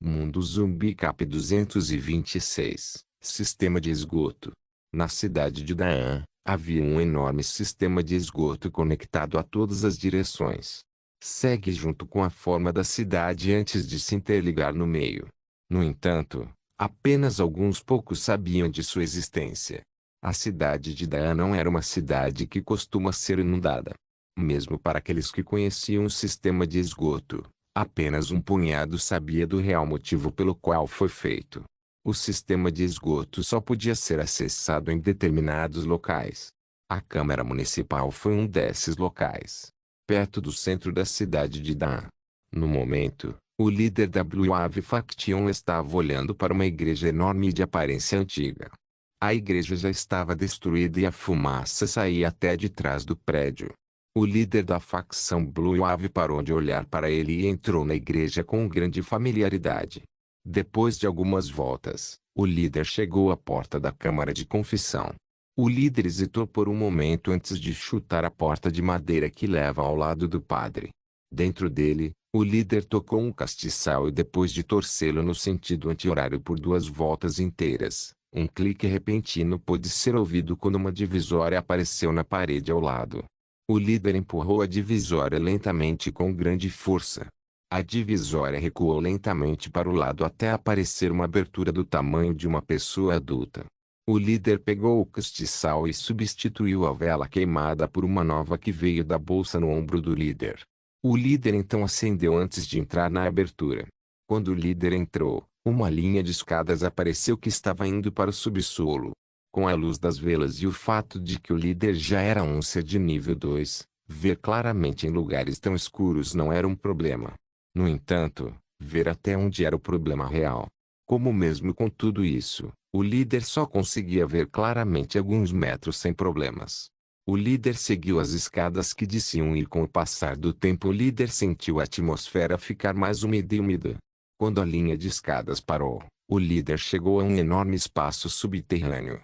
Mundo Zumbi Cap 226, Sistema de esgoto. Na cidade de Daan, havia um enorme sistema de esgoto conectado a todas as direções. Segue junto com a forma da cidade antes de se interligar no meio. No entanto, apenas alguns poucos sabiam de sua existência. A cidade de Daan não era uma cidade que costuma ser inundada. Mesmo para aqueles que conheciam o sistema de esgoto, apenas um punhado sabia do real motivo pelo qual foi feito. O sistema de esgoto só podia ser acessado em determinados locais. A Câmara Municipal foi um desses locais, perto do centro da cidade de Daan. No momento, o líder da Blue Wave Faction estava olhando para uma igreja enorme de aparência antiga. A igreja já estava destruída e a fumaça saía até de trás do prédio. O líder da facção Blue Wave parou de olhar para ele e entrou na igreja com grande familiaridade. Depois de algumas voltas, o líder chegou à porta da câmara de confissão. O líder hesitou por um momento antes de chutar a porta de madeira que leva ao lado do padre. Dentro dele, o líder tocou um castiçal e depois de torcê-lo no sentido anti-horário por 2 voltas inteiras, um clique repentino pôde ser ouvido quando uma divisória apareceu na parede ao lado. O líder empurrou a divisória lentamente com grande força. A divisória recuou lentamente para o lado até aparecer uma abertura do tamanho de uma pessoa adulta. O líder pegou o castiçal e substituiu a vela queimada por uma nova que veio da bolsa no ombro do líder. O líder então acendeu antes de entrar na abertura. Quando o líder entrou, uma linha de escadas apareceu que estava indo para o subsolo. Com a luz das velas e o fato de que o líder já era um ser de nível 2, ver claramente em lugares tão escuros não era um problema. No entanto, ver até onde era o problema real. Como mesmo com tudo isso, o líder só conseguia ver claramente alguns metros sem problemas. O líder seguiu as escadas que desciam e com o passar do tempo o líder sentiu a atmosfera ficar mais úmida e úmida. Quando a linha de escadas parou, o líder chegou a um enorme espaço subterrâneo.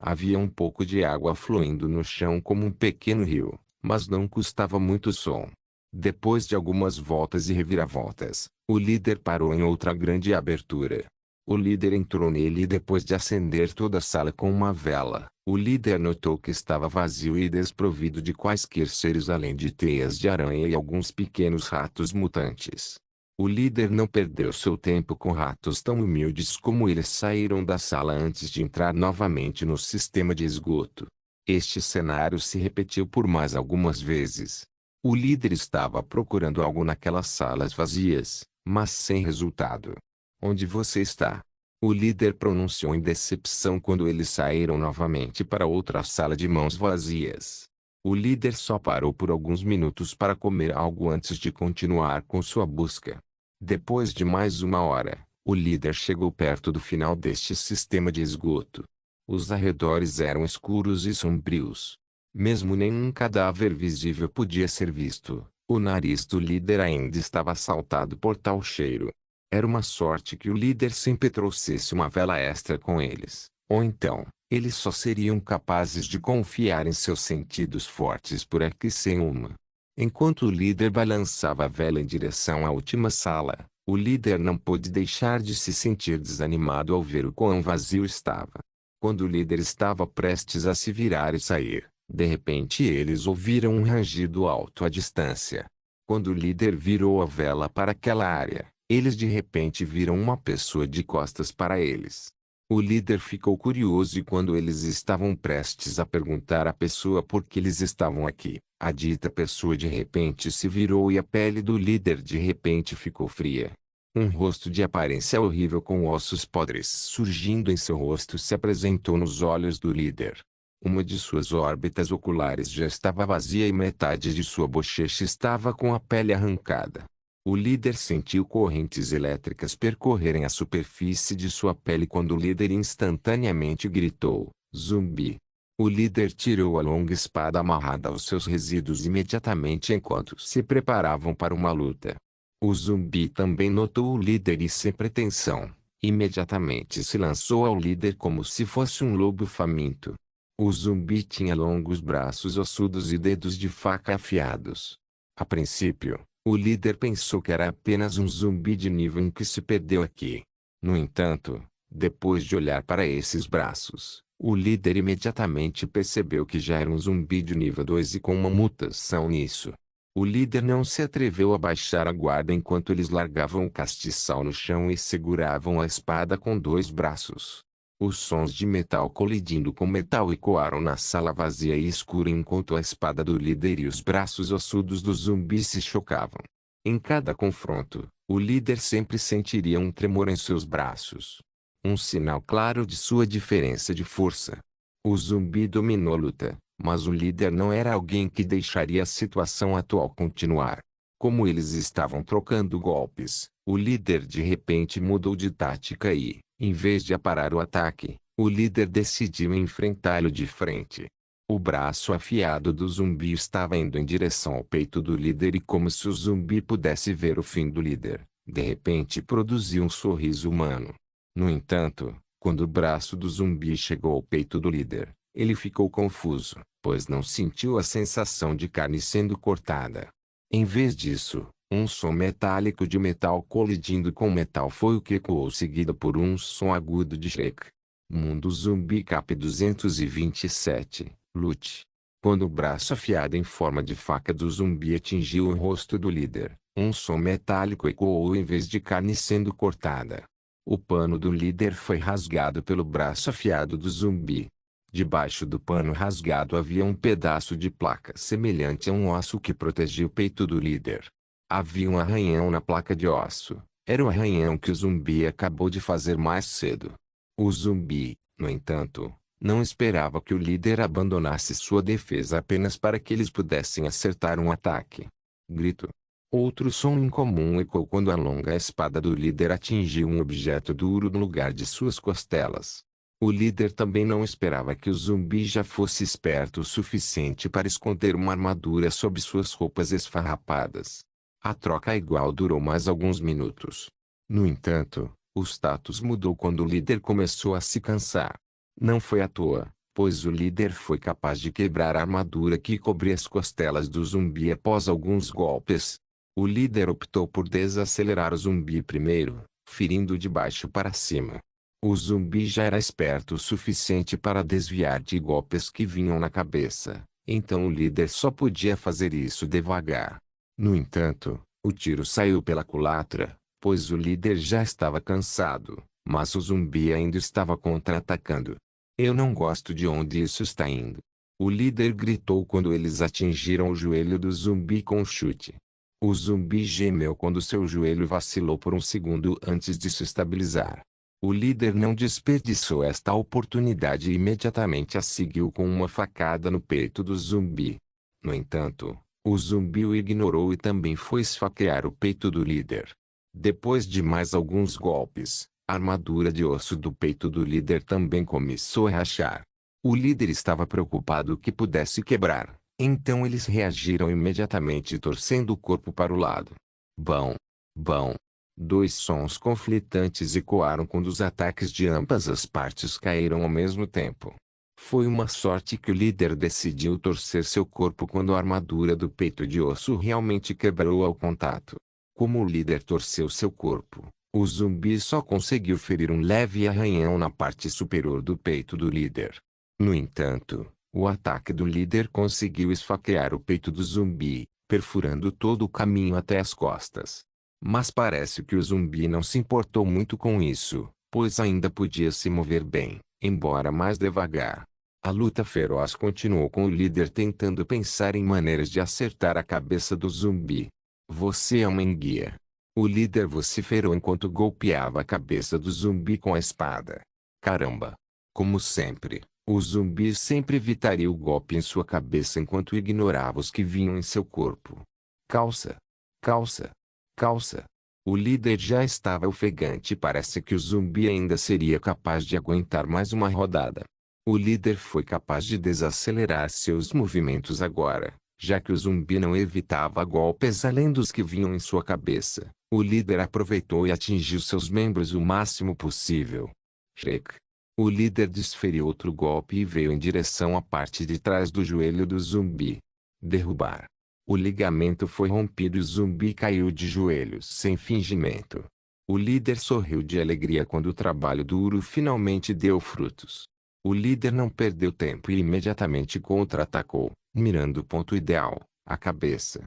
Havia um pouco de água fluindo no chão como um pequeno rio, mas não custava muito som. Depois de algumas voltas e reviravoltas, o líder parou em outra grande abertura. O líder entrou nele e depois de acender toda a sala com uma vela, o líder notou que estava vazio e desprovido de quaisquer seres além de teias de aranha e alguns pequenos ratos mutantes. O líder não perdeu seu tempo com ratos tão humildes como eles saíram da sala antes de entrar novamente no sistema de esgoto. Este cenário se repetiu por mais algumas vezes. O líder estava procurando algo naquelas salas vazias, mas sem resultado. Onde você está? O líder pronunciou em decepção quando eles saíram novamente para outra sala de mãos vazias. O líder só parou por alguns minutos para comer algo antes de continuar com sua busca. Depois de mais uma hora, o líder chegou perto do final deste sistema de esgoto. Os arredores eram escuros e sombrios. Mesmo nenhum cadáver visível podia ser visto. O nariz do líder ainda estava saltado por tal cheiro. Era uma sorte que o líder sempre trouxesse uma vela extra com eles, ou então, eles só seriam capazes de confiar em seus sentidos fortes por aqui sem uma. Enquanto o líder balançava a vela em direção à última sala, o líder não pôde deixar de se sentir desanimado ao ver o quão vazio estava. Quando o líder estava prestes a se virar e sair, de repente eles ouviram um rangido alto à distância. Quando o líder virou a vela para aquela área, eles de repente viram uma pessoa de costas para eles. O líder ficou curioso e quando eles estavam prestes a perguntar à pessoa por que eles estavam aqui, a dita pessoa de repente se virou e a pele do líder de repente ficou fria. Um rosto de aparência horrível com ossos podres surgindo em seu rosto se apresentou nos olhos do líder. Uma de suas órbitas oculares já estava vazia e metade de sua bochecha estava com a pele arrancada. O líder sentiu correntes elétricas percorrerem a superfície de sua pele quando o líder instantaneamente gritou, "Zumbi!". O líder tirou a longa espada amarrada aos seus resíduos imediatamente enquanto se preparavam para uma luta. O zumbi também notou o líder e sem pretensão, imediatamente se lançou ao líder como se fosse um lobo faminto. O zumbi tinha longos braços ossudos e dedos de faca afiados. A princípio, O líder pensou que era apenas um zumbi de nível 1 que se perdeu aqui. No entanto, depois de olhar para esses braços, o líder imediatamente percebeu que já era um zumbi de nível 2 e com uma mutação nisso. O líder não se atreveu a baixar a guarda enquanto eles largavam o castiçal no chão e seguravam a espada com 2 braços. Os sons de metal colidindo com metal ecoaram na sala vazia e escura enquanto a espada do líder e os braços ossudos do zumbi se chocavam. Em cada confronto, o líder sempre sentiria um tremor em seus braços. Um sinal claro de sua diferença de força. O zumbi dominou a luta, mas o líder não era alguém que deixaria a situação atual continuar. Como eles estavam trocando golpes, o líder de repente mudou de tática e, em vez de aparar o ataque, o líder decidiu enfrentá-lo de frente. O braço afiado do zumbi estava indo em direção ao peito do líder e como se o zumbi pudesse ver o fim do líder, de repente produziu um sorriso humano. No entanto, quando o braço do zumbi chegou ao peito do líder, ele ficou confuso, pois não sentiu a sensação de carne sendo cortada. Em vez disso, um som metálico de metal colidindo com metal foi o que ecoou seguido por um som agudo de Shrek. Mundo Zumbi Cap 227, lute. Quando o braço afiado em forma de faca do zumbi atingiu o rosto do líder, um som metálico ecoou em vez de carne sendo cortada. O pano do líder foi rasgado pelo braço afiado do zumbi. Debaixo do pano rasgado havia um pedaço de placa semelhante a um osso que protegia o peito do líder. Havia um arranhão na placa de osso. Era o arranhão que o zumbi acabou de fazer mais cedo. O zumbi, no entanto, não esperava que o líder abandonasse sua defesa apenas para que eles pudessem acertar um ataque. Grito. Outro som incomum ecoou quando a longa espada do líder atingiu um objeto duro no lugar de suas costelas. O líder também não esperava que o zumbi já fosse esperto o suficiente para esconder uma armadura sob suas roupas esfarrapadas. A troca igual durou mais alguns minutos. No entanto, o status mudou quando o líder começou a se cansar. Não foi à toa, pois o líder foi capaz de quebrar a armadura que cobria as costelas do zumbi após alguns golpes. O líder optou por desacelerar o zumbi primeiro, ferindo de baixo para cima. O zumbi já era esperto o suficiente para desviar de golpes que vinham na cabeça, então o líder só podia fazer isso devagar. No entanto, o tiro saiu pela culatra, pois o líder já estava cansado, mas o zumbi ainda estava contra-atacando. Eu não gosto de onde isso está indo. O líder gritou quando eles atingiram o joelho do zumbi com um chute. O zumbi gemeu quando seu joelho vacilou por um segundo antes de se estabilizar. O líder não desperdiçou esta oportunidade e imediatamente a seguiu com uma facada no peito do zumbi. No entanto, o zumbi o ignorou e também foi esfaquear o peito do líder. Depois de mais alguns golpes, a armadura de osso do peito do líder também começou a rachar. O líder estava preocupado que pudesse quebrar. Então eles reagiram imediatamente torcendo o corpo para o lado. Bom. Bom. 2 sons conflitantes ecoaram quando os ataques de ambas as partes caíram ao mesmo tempo. Foi uma sorte que o líder decidiu torcer seu corpo quando a armadura do peito de osso realmente quebrou ao contato. Como o líder torceu seu corpo, o zumbi só conseguiu ferir um leve arranhão na parte superior do peito do líder. No entanto, o ataque do líder conseguiu esfaquear o peito do zumbi, perfurando todo o caminho até as costas. Mas parece que o zumbi não se importou muito com isso, pois ainda podia se mover bem, embora mais devagar. A luta feroz continuou com o líder tentando pensar em maneiras de acertar a cabeça do zumbi. Você é uma enguia. O líder vociferou enquanto golpeava a cabeça do zumbi com a espada. Caramba! Como sempre. O zumbi sempre evitaria o golpe em sua cabeça enquanto ignorava os que vinham em seu corpo. Calça. Calça. Calça. O líder já estava ofegante e parece que o zumbi ainda seria capaz de aguentar mais uma rodada. O líder foi capaz de desacelerar seus movimentos agora, já que o zumbi não evitava golpes além dos que vinham em sua cabeça. O líder aproveitou e atingiu seus membros o máximo possível. Shrek. O líder desferiu outro golpe e veio em direção à parte de trás do joelho do zumbi. Derrubar. O ligamento foi rompido e o zumbi caiu de joelhos sem fingimento. O líder sorriu de alegria quando o trabalho duro finalmente deu frutos. O líder não perdeu tempo e imediatamente contra-atacou, mirando o ponto ideal, a cabeça.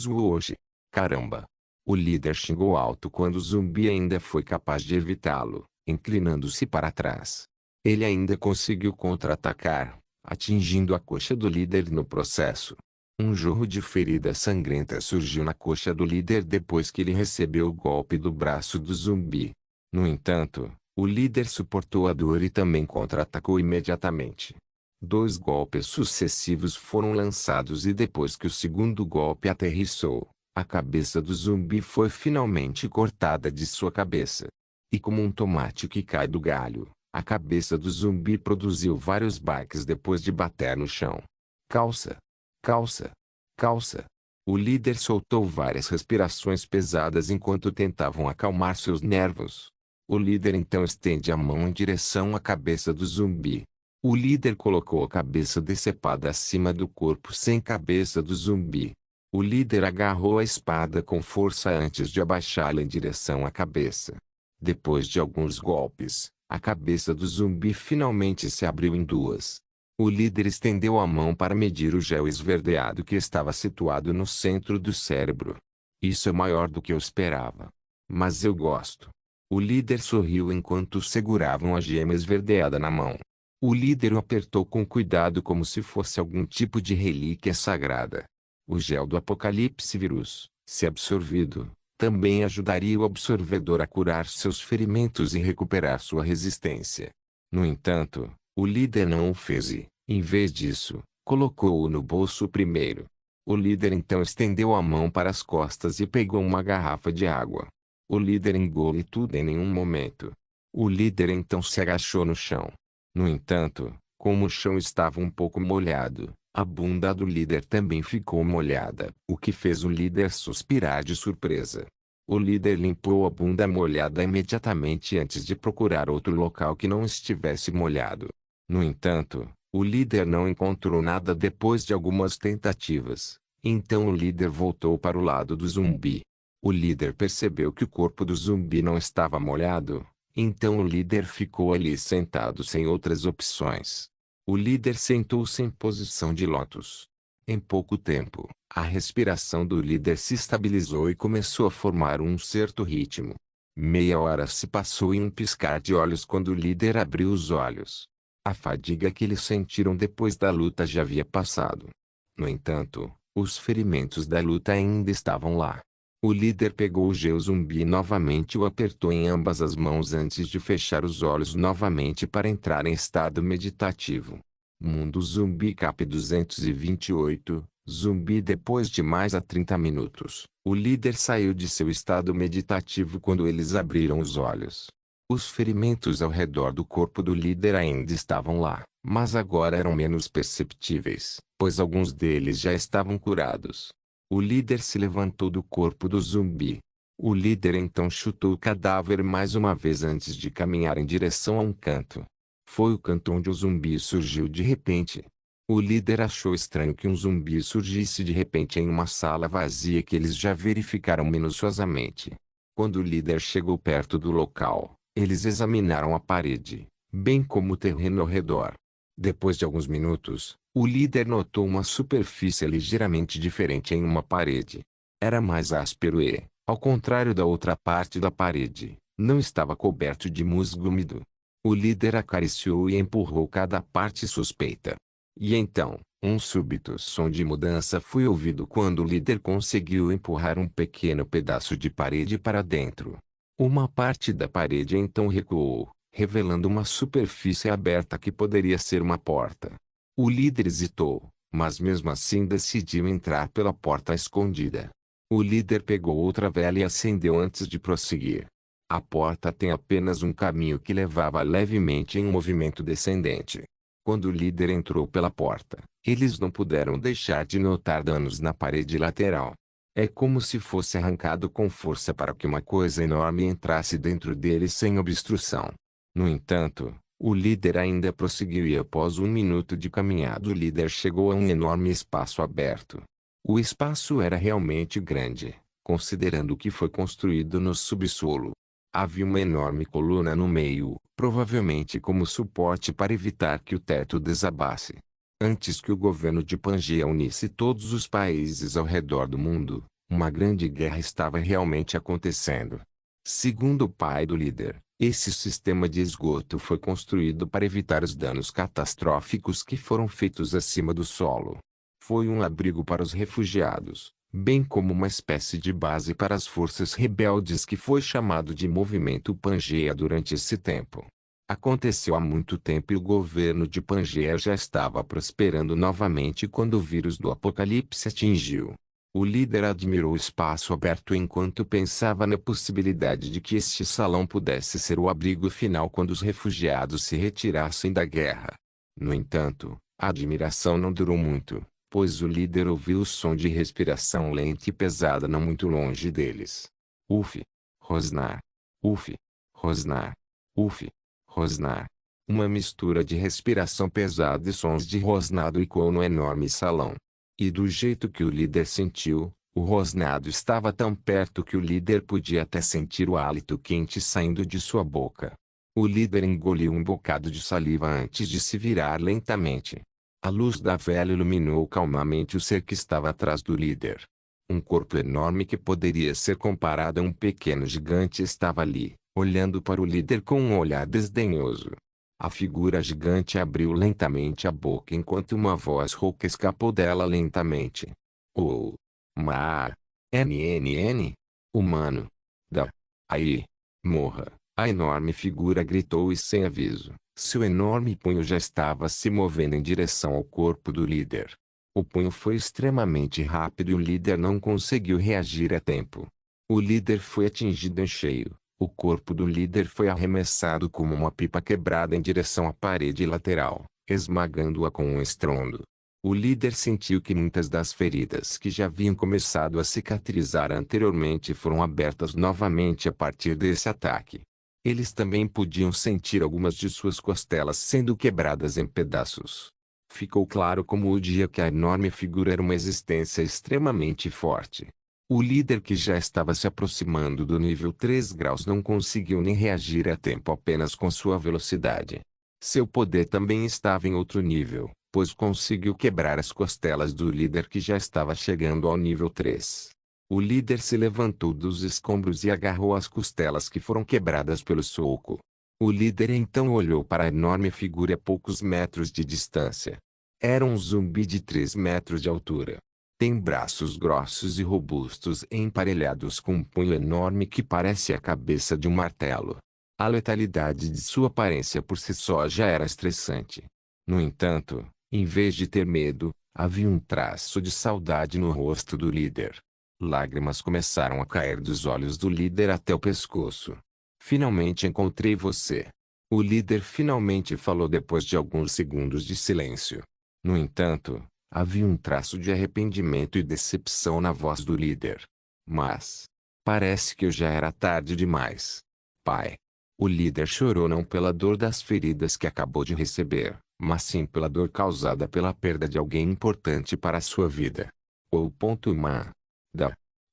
Zuoji! Caramba! O líder xingou alto quando o zumbi ainda foi capaz de evitá-lo, inclinando-se para trás. Ele ainda conseguiu contra-atacar, atingindo a coxa do líder no processo. Um jorro de ferida sangrenta surgiu na coxa do líder depois que ele recebeu o golpe do braço do zumbi. No entanto, o líder suportou a dor e também contra-atacou imediatamente. 2 golpes sucessivos foram lançados e depois que o segundo golpe aterrissou, a cabeça do zumbi foi finalmente cortada de sua cabeça. E como um tomate que cai do galho, a cabeça do zumbi produziu vários baques depois de bater no chão. Calça! Calça! Calça! O líder soltou várias respirações pesadas enquanto tentavam acalmar seus nervos. O líder então estende a mão em direção à cabeça do zumbi. O líder colocou a cabeça decepada acima do corpo sem cabeça do zumbi. O líder agarrou a espada com força antes de abaixá-la em direção à cabeça. Depois de alguns golpes, a cabeça do zumbi finalmente se abriu em duas. O líder estendeu a mão para medir o gel esverdeado que estava situado no centro do cérebro. Isso é maior do que eu esperava. Mas eu gosto. O líder sorriu enquanto seguravam a gema esverdeada na mão. O líder o apertou com cuidado como se fosse algum tipo de relíquia sagrada. O gel do Apocalipse Vírus, se absorvido, também ajudaria o absorvedor a curar seus ferimentos e recuperar sua resistência. No entanto, o líder não o fez e, em vez disso, colocou-o no bolso primeiro. O líder então estendeu a mão para as costas e pegou uma garrafa de água. O líder engoliu tudo em nenhum momento. O líder então se agachou no chão. No entanto, como o chão estava um pouco molhado, a bunda do líder também ficou molhada, o que fez o líder suspirar de surpresa. O líder limpou a bunda molhada imediatamente antes de procurar outro local que não estivesse molhado. No entanto, o líder não encontrou nada depois de algumas tentativas. Então o líder voltou para o lado do zumbi. O líder percebeu que o corpo do zumbi não estava molhado. Então o líder ficou ali sentado sem outras opções. O líder sentou-se em posição de lótus. Em pouco tempo, a respiração do líder se estabilizou e começou a formar um certo ritmo. Meia hora se passou em um piscar de olhos quando o líder abriu os olhos. A fadiga que eles sentiram depois da luta já havia passado. No entanto, os ferimentos da luta ainda estavam lá. O líder pegou o gel zumbi novamente e o apertou em ambas as mãos antes de fechar os olhos novamente para entrar em estado meditativo. Mundo Zumbi Cap 228, Zumbi depois de mais a 30 minutos. O líder saiu de seu estado meditativo quando eles abriram os olhos. Os ferimentos ao redor do corpo do líder ainda estavam lá, mas agora eram menos perceptíveis, pois alguns deles já estavam curados. O líder se levantou do corpo do zumbi. O líder então chutou o cadáver mais uma vez antes de caminhar em direção a um canto. Foi o canto onde o zumbi surgiu de repente. O líder achou estranho que um zumbi surgisse de repente em uma sala vazia que eles já verificaram minuciosamente. Quando o líder chegou perto do local, eles examinaram a parede, bem como o terreno ao redor. Depois de alguns minutos, o líder notou uma superfície ligeiramente diferente em uma parede. Era mais áspero e, ao contrário da outra parte da parede, não estava coberto de musgo úmido. O líder acariciou e empurrou cada parte suspeita. E então, um súbito som de mudança foi ouvido quando o líder conseguiu empurrar um pequeno pedaço de parede para dentro. Uma parte da parede então recuou, revelando uma superfície aberta que poderia ser uma porta. O líder hesitou, mas mesmo assim decidiu entrar pela porta escondida. O líder pegou outra vela e acendeu antes de prosseguir. A porta tem apenas um caminho que levava levemente em um movimento descendente. Quando o líder entrou pela porta, eles não puderam deixar de notar danos na parede lateral. É como se fosse arrancado com força para que uma coisa enorme entrasse dentro dele sem obstrução. No entanto, o líder ainda prosseguiu e após 1 minuto de caminhada o líder chegou a um enorme espaço aberto. O espaço era realmente grande, considerando que foi construído no subsolo. Havia uma enorme coluna no meio, provavelmente como suporte para evitar que o teto desabasse. Antes que o governo de Pangaea unisse todos os países ao redor do mundo, uma grande guerra estava realmente acontecendo. Segundo o pai do líder, esse sistema de esgoto foi construído para evitar os danos catastróficos que foram feitos acima do solo. Foi um abrigo para os refugiados, bem como uma espécie de base para as forças rebeldes que foi chamado de Movimento Pangaea durante esse tempo. Aconteceu há muito tempo e o governo de Pangaea já estava prosperando novamente quando o vírus do apocalipse atingiu. O líder admirou o espaço aberto enquanto pensava na possibilidade de que este salão pudesse ser o abrigo final quando os refugiados se retirassem da guerra. No entanto, a admiração não durou muito, pois o líder ouviu o som de respiração lenta e pesada não muito longe deles. Uf! Rosnar! Uf! Rosnar! Uf! Rosnar! Uma mistura de respiração pesada e sons de rosnado ecoou no enorme salão. E do jeito que o líder sentiu, o rosnado estava tão perto que o líder podia até sentir o hálito quente saindo de sua boca. O líder engoliu um bocado de saliva antes de se virar lentamente. A luz da vela iluminou calmamente o ser que estava atrás do líder. Um corpo enorme que poderia ser comparado a um pequeno gigante estava ali, olhando para o líder com um olhar desdenhoso. A figura gigante abriu lentamente a boca enquanto uma voz rouca escapou dela lentamente. Oh! Ma! NNN? Humano! Da! Aí! Morra! A enorme figura gritou e sem aviso, seu enorme punho já estava se movendo em direção ao corpo do líder. O punho foi extremamente rápido e o líder não conseguiu reagir a tempo. O líder foi atingido em cheio. O corpo do líder foi arremessado como uma pipa quebrada em direção à parede lateral, esmagando-a com um estrondo. O líder sentiu que muitas das feridas que já haviam começado a cicatrizar anteriormente foram abertas novamente a partir desse ataque. Eles também podiam sentir algumas de suas costelas sendo quebradas em pedaços. Ficou claro como o dia que a enorme figura era uma existência extremamente forte. O líder que já estava se aproximando do nível 3 graus não conseguiu nem reagir a tempo apenas com sua velocidade. Seu poder também estava em outro nível, pois conseguiu quebrar as costelas do líder que já estava chegando ao nível 3. O líder se levantou dos escombros e agarrou as costelas que foram quebradas pelo soco. O líder então olhou para a enorme figura a poucos metros de distância. Era um zumbi de 3 metros de altura. Tem braços grossos e robustos emparelhados com um punho enorme que parece a cabeça de um martelo. A letalidade de sua aparência por si só já era estressante. No entanto, em vez de ter medo, havia um traço de saudade no rosto do líder. Lágrimas começaram a cair dos olhos do líder até o pescoço. Finalmente encontrei você. O líder finalmente falou depois de alguns segundos de silêncio. No entanto, havia um traço de arrependimento e decepção na voz do líder. Mas, parece que já era tarde demais. Pai. O líder chorou não pela dor das feridas que acabou de receber, mas sim pela dor causada pela perda de alguém importante para a sua vida.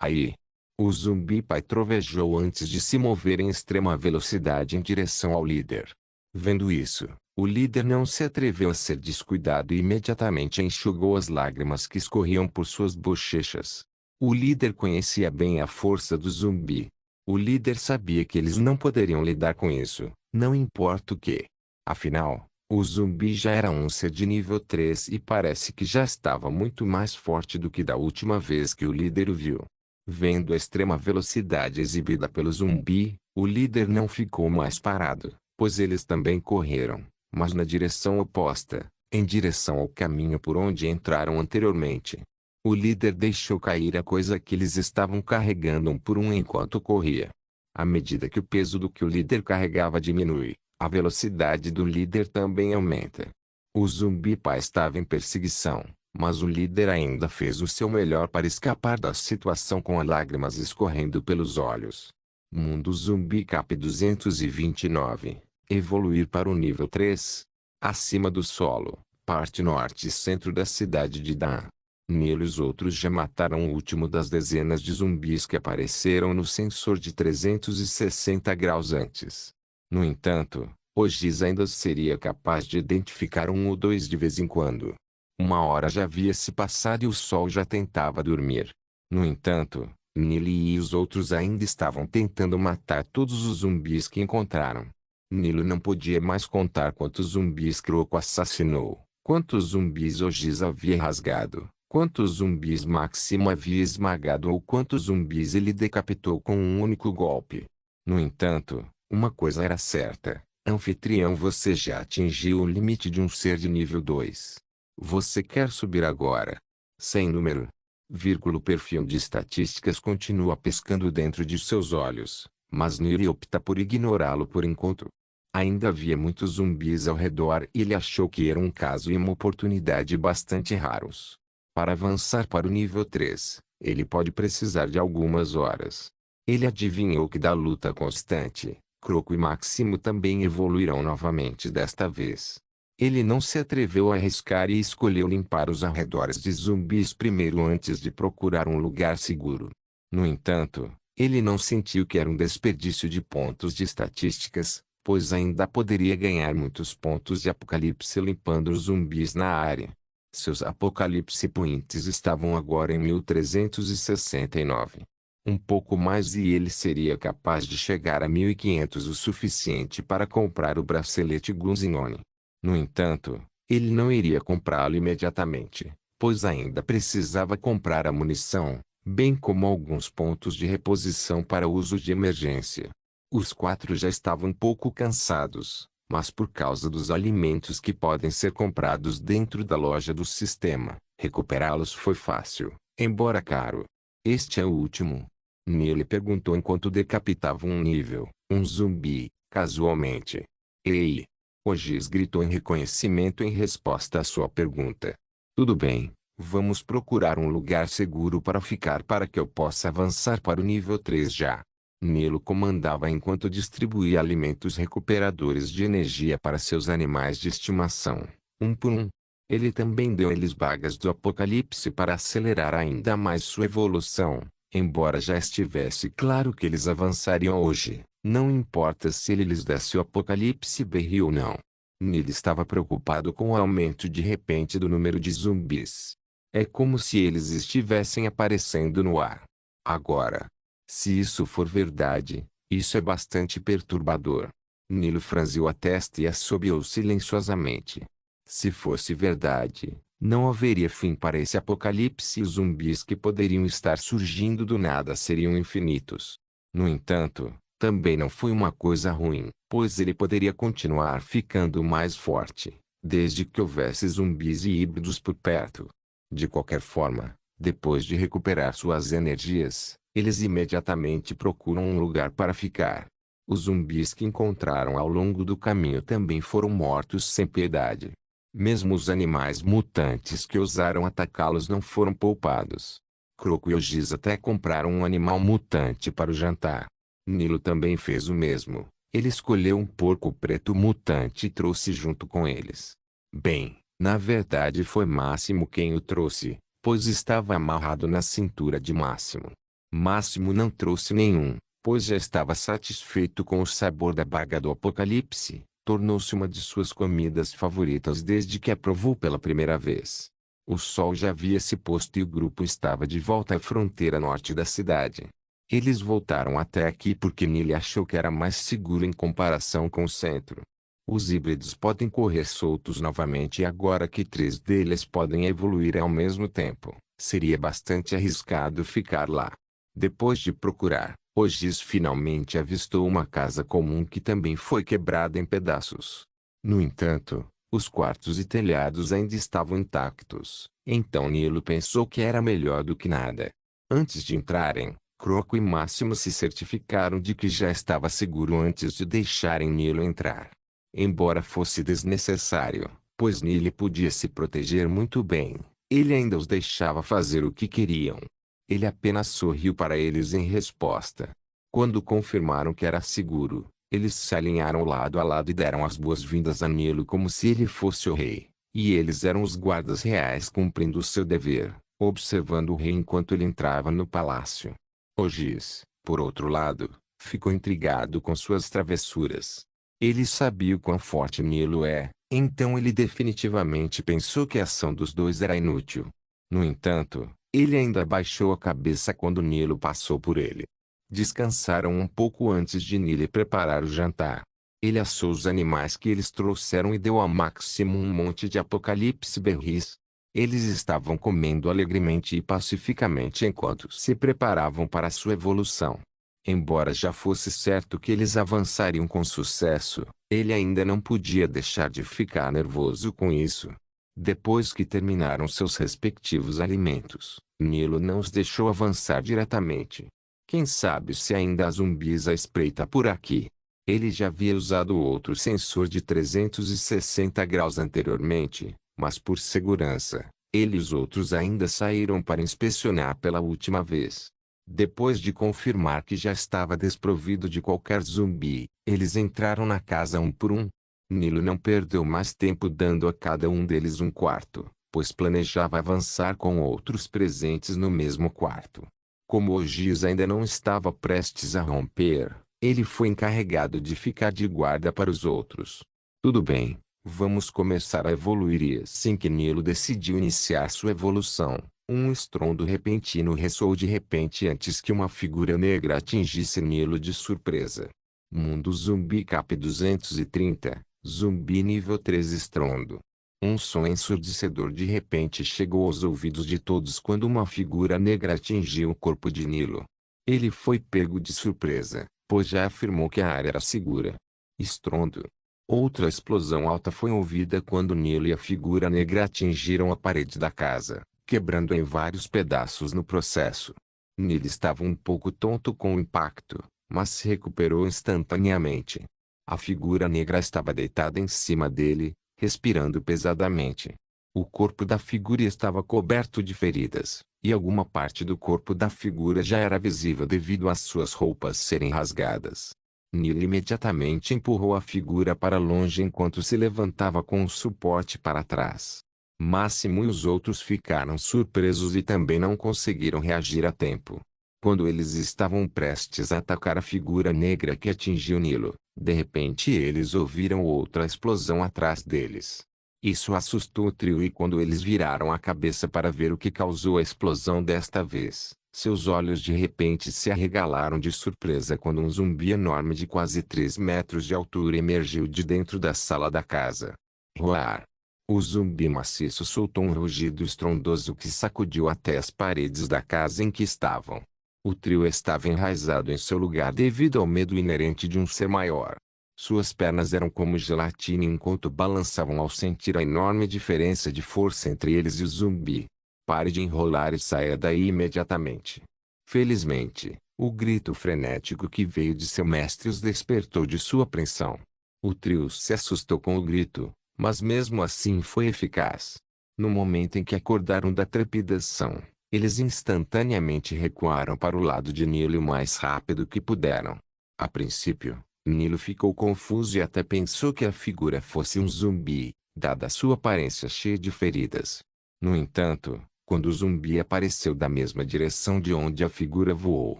Aí. O zumbi pai trovejou antes de se mover em extrema velocidade em direção ao líder. Vendo isso, o líder não se atreveu a ser descuidado e imediatamente enxugou as lágrimas que escorriam por suas bochechas. O líder conhecia bem a força do zumbi. O líder sabia que eles não poderiam lidar com isso, não importa o que. Afinal, o zumbi já era um ser de nível 3 e parece que já estava muito mais forte do que da última vez que o líder o viu. Vendo a extrema velocidade exibida pelo zumbi, o líder não ficou mais parado, pois eles também correram, mas na direção oposta, em direção ao caminho por onde entraram anteriormente. O líder deixou cair a coisa que eles estavam carregando um por um enquanto corria. À medida que o peso do que o líder carregava diminui, a velocidade do líder também aumenta. O zumbi pai estava em perseguição, mas o líder ainda fez o seu melhor para escapar da situação com as lágrimas escorrendo pelos olhos. Mundo Zumbi Cap 229. Evoluir para o nível 3. Acima do solo, parte norte e centro da cidade de Dan. Nilo e os outros já mataram o último das dezenas de zumbis que apareceram no sensor de 360 graus antes. No entanto, Ogiz ainda seria capaz de identificar um ou dois de vez em quando. Uma hora já havia se passado e o sol já tentava dormir. No entanto, Nilo e os outros ainda estavam tentando matar todos os zumbis que encontraram. Nilo não podia mais contar quantos zumbis Croco assassinou, quantos zumbis Ogiz havia rasgado, quantos zumbis Máximo havia esmagado ou quantos zumbis ele decapitou com um único golpe. No entanto, uma coisa era certa: anfitrião, você já atingiu o limite de um ser de nível 2. Você quer subir agora? Sem número. O perfil de estatísticas continua pescando dentro de seus olhos, mas Nili opta por ignorá-lo por enquanto. Ainda havia muitos zumbis ao redor e ele achou que era um caso e uma oportunidade bastante raros. Para avançar para o nível 3, ele pode precisar de algumas horas. Ele adivinhou que da luta constante, Croco e Máximo também evoluirão novamente desta vez. Ele não se atreveu a arriscar e escolheu limpar os arredores de zumbis primeiro antes de procurar um lugar seguro. No entanto, ele não sentiu que era um desperdício de pontos de estatísticas, pois ainda poderia ganhar muitos pontos de apocalipse limpando os zumbis na área. Seus apocalipse points estavam agora em 1369. Um pouco mais e ele seria capaz de chegar a 1500, o suficiente para comprar o bracelete Gunzinone. No entanto, ele não iria comprá-lo imediatamente, pois ainda precisava comprar a munição, bem como alguns pontos de reposição para uso de emergência. Os quatro já estavam um pouco cansados, mas por causa dos alimentos que podem ser comprados dentro da loja do sistema, recuperá-los foi fácil, embora caro. Este é o último? Nele perguntou enquanto decapitava um zumbi, casualmente. Ei! Ogiz gritou em reconhecimento em resposta à sua pergunta. Tudo bem, vamos procurar um lugar seguro para ficar para que eu possa avançar para o nível 3 já. Nilo comandava enquanto distribuía alimentos recuperadores de energia para seus animais de estimação, um por um. Ele também deu eles bagas do apocalipse para acelerar ainda mais sua evolução, embora já estivesse claro que eles avançariam hoje. Não importa se ele lhes desse o apocalipse berry ou não. Nilo estava preocupado com o aumento de repente do número de zumbis. É como se eles estivessem aparecendo no ar. Agora. Se isso for verdade, isso é bastante perturbador. Nilo franziu a testa e assobiou silenciosamente. Se fosse verdade, não haveria fim para esse apocalipse e os zumbis que poderiam estar surgindo do nada seriam infinitos. No entanto, também não foi uma coisa ruim, pois ele poderia continuar ficando mais forte, desde que houvesse zumbis e híbridos por perto. De qualquer forma, depois de recuperar suas energias, eles imediatamente procuram um lugar para ficar. Os zumbis que encontraram ao longo do caminho também foram mortos sem piedade. Mesmo os animais mutantes que ousaram atacá-los não foram poupados. Croco e Ogiz até compraram um animal mutante para o jantar. Nilo também fez o mesmo. Ele escolheu um porco preto mutante e trouxe junto com eles. Bem, na verdade foi Máximo quem o trouxe, pois estava amarrado na cintura de Máximo. Máximo não trouxe nenhum, pois já estava satisfeito com o sabor da baga do apocalipse. Tornou-se uma de suas comidas favoritas desde que a provou pela primeira vez. O sol já havia se posto e o grupo estava de volta à fronteira norte da cidade. Eles voltaram até aqui porque Nili achou que era mais seguro em comparação com o centro. Os híbridos podem correr soltos novamente e agora que 3 deles podem evoluir ao mesmo tempo, seria bastante arriscado ficar lá. Depois de procurar, Ogiz finalmente avistou uma casa comum que também foi quebrada em pedaços. No entanto, os quartos e telhados ainda estavam intactos, então Nilo pensou que era melhor do que nada. Antes de entrarem, Croco e Máximo se certificaram de que já estava seguro antes de deixarem Nilo entrar. Embora fosse desnecessário, pois Nilo podia se proteger muito bem, ele ainda os deixava fazer o que queriam. Ele apenas sorriu para eles em resposta. Quando confirmaram que era seguro, eles se alinharam lado a lado e deram as boas-vindas a Nilo como se ele fosse o rei, e eles eram os guardas reais cumprindo seu dever. observando o rei enquanto ele entrava no palácio. Ogias, por outro lado, ficou intrigado com suas travessuras. Ele sabia o quão forte Nilo é, então ele definitivamente pensou que a ação dos dois era inútil. No entanto, ele ainda baixou a cabeça quando Nilo passou por ele. Descansaram um pouco antes de Nilo preparar o jantar. Ele assou os animais que eles trouxeram e deu a Máximo um monte de apocalipse berris. Eles estavam comendo alegremente e pacificamente enquanto se preparavam para sua evolução. Embora já fosse certo que eles avançariam com sucesso, ele ainda não podia deixar de ficar nervoso com isso. Depois que terminaram seus respectivos alimentos, Nilo não os deixou avançar diretamente. Quem sabe se ainda há zumbis à espreita por aqui. Ele já havia usado outro sensor de 360 graus anteriormente, mas por segurança, ele e os outros ainda saíram para inspecionar pela última vez. Depois de confirmar que já estava desprovido de qualquer zumbi, eles entraram na casa um por um. Nilo não perdeu mais tempo dando a cada um deles um quarto, pois planejava avançar com outros presentes no mesmo quarto. Como Ogias ainda não estava prestes a romper, ele foi encarregado de ficar de guarda para os outros. Tudo bem, vamos começar a evoluir e assim que Nilo decidiu iniciar sua evolução, um estrondo repentino ressoou de repente antes que uma figura negra atingisse Nilo de surpresa. Mundo Zumbi Cap 230, Zumbi nível 3 estrondo. Um som ensurdecedor de repente chegou aos ouvidos de todos quando uma figura negra atingiu o corpo de Nilo. Ele foi pego de surpresa, pois já afirmou que a área era segura. Estrondo. Outra explosão alta foi ouvida quando Nilo e a figura negra atingiram a parede da casa, quebrando em vários pedaços no processo. Nilo estava um pouco tonto com o impacto, mas se recuperou instantaneamente. A figura negra estava deitada em cima dele, respirando pesadamente. O corpo da figura estava coberto de feridas, e alguma parte do corpo da figura já era visível devido às suas roupas serem rasgadas. Nilo imediatamente empurrou a figura para longe enquanto se levantava com o suporte para trás. Máximo e os outros ficaram surpresos e também não conseguiram reagir a tempo. Quando eles estavam prestes a atacar a figura negra que atingiu Nilo, de repente eles ouviram outra explosão atrás deles. Isso assustou o trio e quando eles viraram a cabeça para ver o que causou a explosão desta vez, seus olhos de repente se arregalaram de surpresa quando um zumbi enorme de quase 3 metros de altura emergiu de dentro da sala da casa. Roar! O zumbi maciço soltou um rugido estrondoso que sacudiu até as paredes da casa em que estavam. O trio estava enraizado em seu lugar devido ao medo inerente de um ser maior. Suas pernas eram como gelatina enquanto balançavam ao sentir a enorme diferença de força entre eles e o zumbi. Pare de enrolar e saia daí imediatamente. Felizmente, o grito frenético que veio de seu mestre os despertou de sua apreensão. O trio se assustou com o grito, mas mesmo assim foi eficaz. No momento em que acordaram da trepidação, eles instantaneamente recuaram para o lado de Nilo o mais rápido que puderam. A princípio, Nilo ficou confuso e até pensou que a figura fosse um zumbi, dada a sua aparência cheia de feridas. No entanto, quando o zumbi apareceu da mesma direção de onde a figura voou,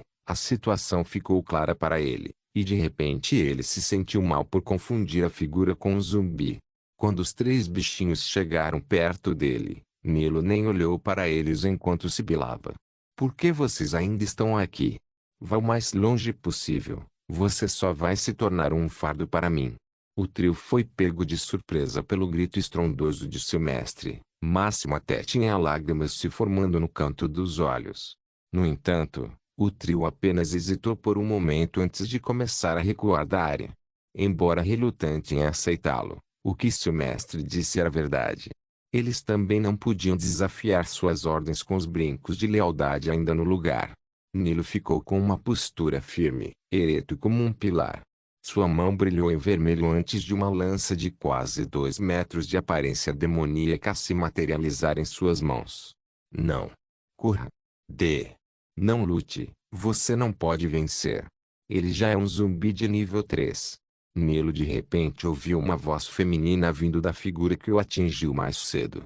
a situação ficou clara para ele, e de repente ele se sentiu mal por confundir a figura com um zumbi. Quando os 3 bichinhos chegaram perto dele, Nilo nem olhou para eles enquanto sibilava. Por que vocês ainda estão aqui? Vá o mais longe possível, você só vai se tornar um fardo para mim. O trio foi pego de surpresa pelo grito estrondoso de seu mestre. Máximo até tinha lágrimas se formando no canto dos olhos. No entanto, o trio apenas hesitou por um momento antes de começar a recuar da área. Embora relutante em aceitá-lo, o que seu mestre disse era verdade. Eles também não podiam desafiar suas ordens com os brincos de lealdade ainda no lugar. Nilo ficou com uma postura firme, ereto como um pilar. Sua mão brilhou em vermelho antes de uma lança de quase 2 metros de aparência demoníaca se materializar em suas mãos. Não. Corra. Não lute, você não pode vencer. Ele já é um zumbi de nível 3. Nilo de repente ouviu uma voz feminina vindo da figura que o atingiu mais cedo.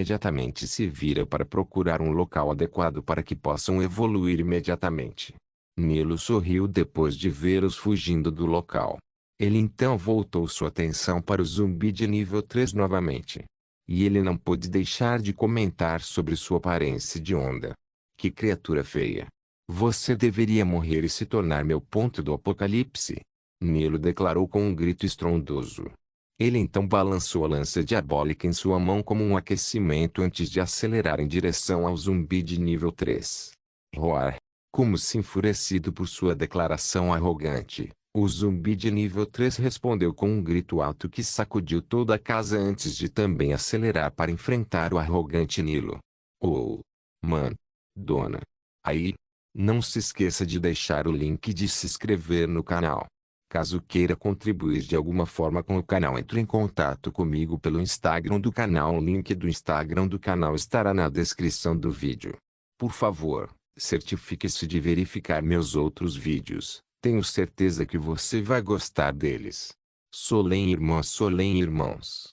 imediatamente se vira para procurar um local adequado para que possam evoluir imediatamente. Nilo sorriu depois de vê-los fugindo do local. Ele então voltou sua atenção para o zumbi de nível 3 novamente. E ele não pôde deixar de comentar sobre sua aparência hedionda. Que criatura feia! Você deveria morrer e se tornar meu ponto do apocalipse. Nilo declarou com um grito estrondoso. Ele então balançou a lança diabólica em sua mão como um aquecimento antes de acelerar em direção ao zumbi de nível 3. Roar! Como se enfurecido por sua declaração arrogante, o zumbi de nível 3 respondeu com um grito alto que sacudiu toda a casa antes de também acelerar para enfrentar o arrogante Nilo. Oh! Man! Dona! Aí! Não se esqueça de deixar o link de se inscrever no canal. Caso queira contribuir de alguma forma com o canal, entre em contato comigo pelo Instagram do canal. O link do Instagram do canal estará na descrição do vídeo. Por favor, certifique-se de verificar meus outros vídeos. Tenho certeza que você vai gostar deles. Solem irmãos.